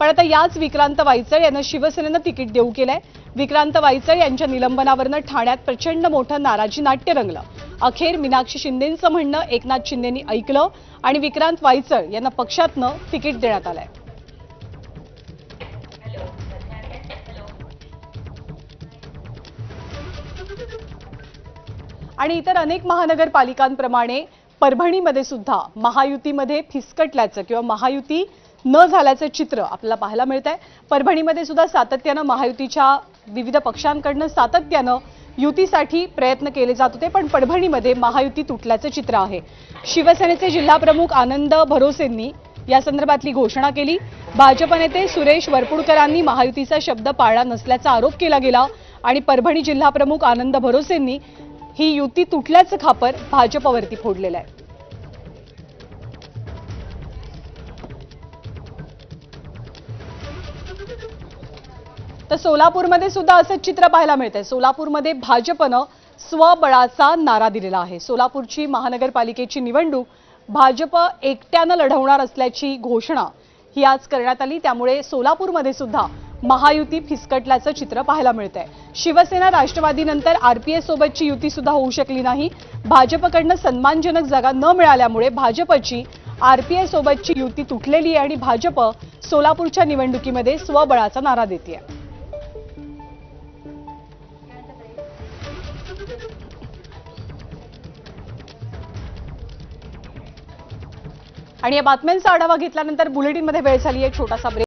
पण आता याच विक्रांत वायचळ यांना शिवसेनेनं तिकीट देऊ केलंय। विक्रांत वायचळ यांच्या निलंबनावरनं ठाण्यात प्रचंड मोठं नाराजी नाट्य रंगलं। अखेर मीनाक्षी शिंदेंचं म्हणणं एकनाथ शिंदेंनी ऐकलं आणि विक्रांत वायचळ यांना पक्षातनं तिकीट देण्यात आलंय। आणि इतर अनेक महानगरपालिकांप्रमाणे परभणीमध्ये सुद्धा महायुतीमध्ये फिसकटल्याचं किंवा महायुती न झाल्याचं चित्र आपल्याला पाहायला मिळतंय। परभणीमध्ये सुद्धा सातत्यानं महायुतीच्या विविध पक्षांकडून सातत्यानं युतीसाठी प्रयत्न केले जात होते, पण परभणीमध्ये महायुती तुटल्याचं चित्र आहे। शिवसेनेचे जिल्हा प्रमुख आनंद भरोसेंनी या संदर्भातली घोषणा केली। भाजप नेते सुरेश वरपुडकरांनी महायुतीचा शब्द पाळला नसल्याचा आरोप केला गेला आणि परभणी जिल्हा प्रमुख आनंद भरोसेंनी ही युती तुटल्याचं खापर भाजपवरती फोडलेलं आहे। तर सोलापूरमध्ये सुद्धा असंच चित्र पाहायला मिळतंय। सोलापूरमध्ये भाजपनं स्वबळाचा नारा दिलेला आहे। सोलापूरची महानगरपालिकेची निवडणूक भाजप एकट्यानं लढवणार असल्याची घोषणा ही आज करण्यात आली। त्यामुळे सोलापूरमध्ये सुद्धा महायुती फिसकटल्याचं चित्र पाहायला मिळतंय। शिवसेना राष्ट्रवादीनंतर आरपीएस सोबतची युती सुद्धा होऊ शकली नाही। भाजपकडनं सन्मानजनक जागा न मिळाल्यामुळे भाजपची आरपीएस सोबतची युती तुटलेली आहे आणि भाजप सोलापूरच्या निवडणुकीमध्ये स्वबळाचा नारा देतेय। आणि या बातम्यांचा आढावा घेतल्यानंतर बुलेटिनमध्ये वेळ झाली आहे छोटासा ब्रेक।